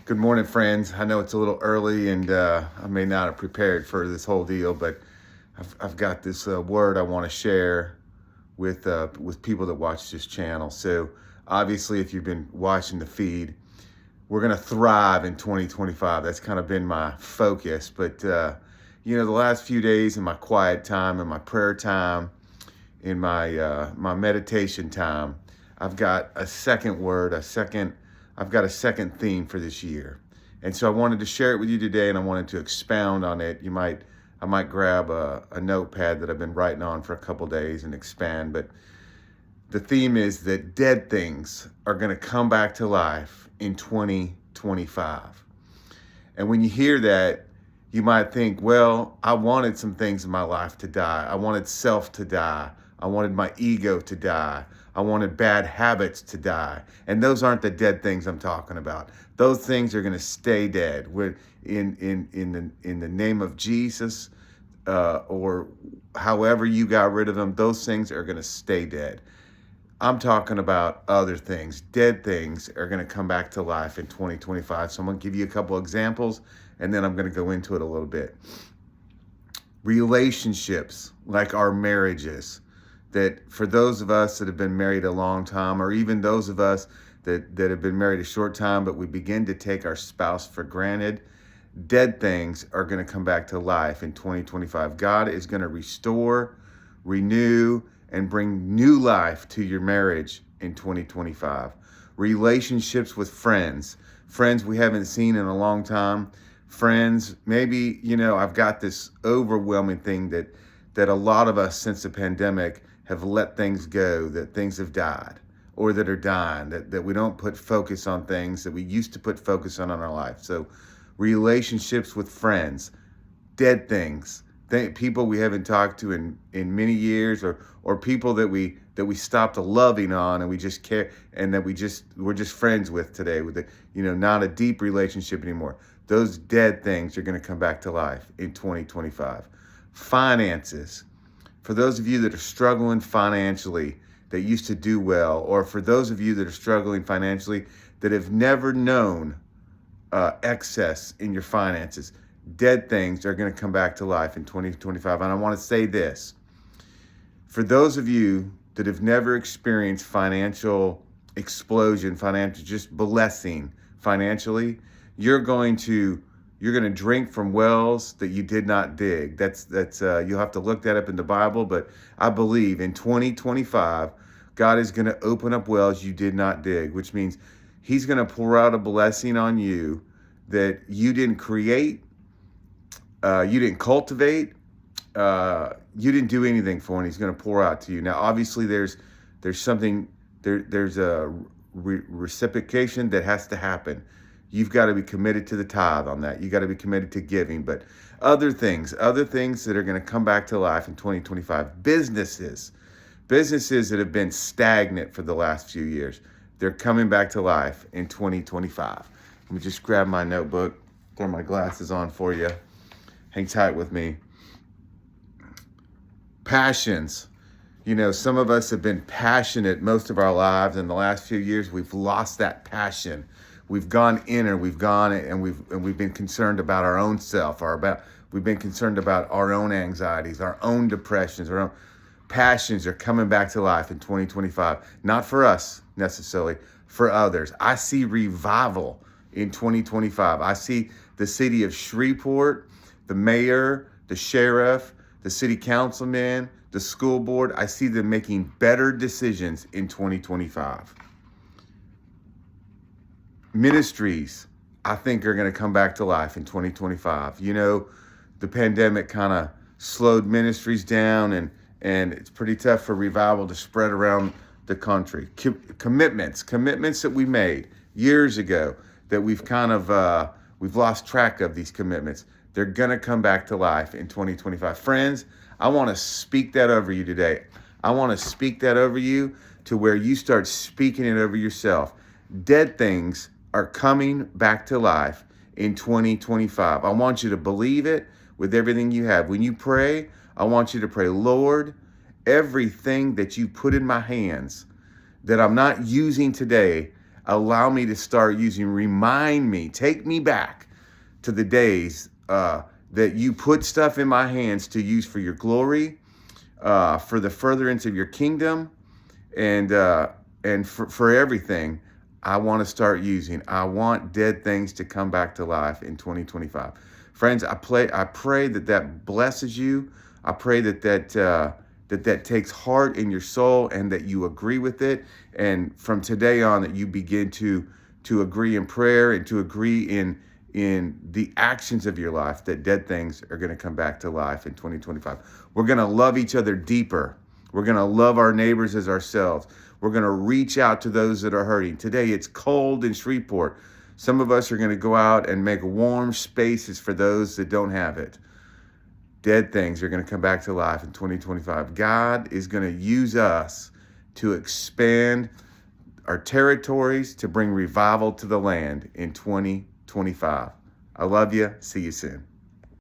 Good morning, friends. I know it's a little early and I may not have prepared for this whole deal, but I've got this word I want to share with people that watch this channel. So obviously, if you've been watching the feed, we're going to thrive in 2025. That's kind of been my focus. But, the last few days in my quiet time, in my prayer time, in my meditation time, I've got a second word, I've got a second theme for this year. And so I wanted to share it with you today, and I wanted to expound on it. I might grab a notepad that I've been writing on for a couple days and expand. But the theme is that dead things are going to come back to life in 2025. And when you hear that, you might think, well, I wanted some things in my life to die. I wanted self to die. I wanted my ego to die. I wanted bad habits to die. And those aren't the dead things I'm talking about. Those things are going to stay dead. We're in the name of Jesus, or however you got rid of them, those things are going to stay dead. I'm talking about other things. Dead things are going to come back to life in 2025. So I'm going to give you a couple examples, and then I'm going to go into it a little bit. Relationships, like our marriages, that for those of us that have been married a long time, or even those of us that have been married a short time, but we begin to take our spouse for granted, dead things are going to come back to life in 2025. God is going to restore, renew, and bring new life to your marriage in 2025. Relationships with friends we haven't seen in a long time. Friends, maybe, I've got this overwhelming thing that a lot of us since the pandemic have let things go, that things have died or that are dying, that we don't put focus on things that we used to put focus on in our life. So relationships with friends, dead things, people we haven't talked to in many years, or people that we stopped loving on and we just care, and that we're just friends with today, with not a deep relationship anymore. Those dead things are going to come back to life in 2025. Finances. For those of you that are struggling financially, that used to do well, or for those of you that are struggling financially that have never known excess in your finances, dead things are going to come back to life in 2025. And I want to say this. For those of you that have never experienced financial explosion, financial just blessing financially, you're going to drink from wells that you did not dig. That's you'll have to look that up in the Bible, but I believe in 2025, God is going to open up wells you did not dig, which means He's going to pour out a blessing on you that you didn't create, you didn't cultivate, you didn't do anything for, and He's going to pour out to you. Now, obviously, there's a reciprocation that has to happen. You've got to be committed to the tithe on that. You got to be committed to giving. But other things that are going to come back to life in 2025. Businesses that have been stagnant for the last few years, they're coming back to life in 2025. Let me just grab my notebook, throw my glasses on for you. Hang tight with me. Passions. Some of us have been passionate most of our lives. In the last few years, we've lost that passion. We've gone inner, we've been concerned about our own self, we've been concerned about our own anxieties, our own depressions, our own passions are coming back to life in 2025. Not for us necessarily, for others. I see revival in 2025. I see the city of Shreveport, the mayor, the sheriff, the city councilman, the school board. I see them making better decisions in 2025. Ministries, I think, are going to come back to life in 2025. The pandemic kind of slowed ministries down, and it's pretty tough for revival to spread around the country. Commitments that we made years ago that we've kind of, we've lost track of these commitments. They're going to come back to life in 2025. Friends, I want to speak that over you today. I want to speak that over you to where you start speaking it over yourself. Dead things are coming back to life in 2025. I want you to believe it with everything you have. When you pray, I want you to pray, Lord, everything that you put in my hands that I'm not using today, allow me to start using, remind me, take me back to the days that you put stuff in my hands to use for your glory, for the furtherance of your kingdom, and for everything. I want to start using. I want dead things to come back to life in 2025. Friends, I pray that blesses you. I pray that takes heart in your soul, and that you agree with it. And from today on, that you begin to agree in prayer and to agree in the actions of your life, that dead things are going to come back to life in 2025. We're going to love each other deeper. We're going to love our neighbors as ourselves. We're going to reach out to those that are hurting. Today, it's cold in Shreveport. Some of us are going to go out and make warm spaces for those that don't have it. Dead things are going to come back to life in 2025. God is going to use us to expand our territories, to bring revival to the land in 2025. I love you. See you soon.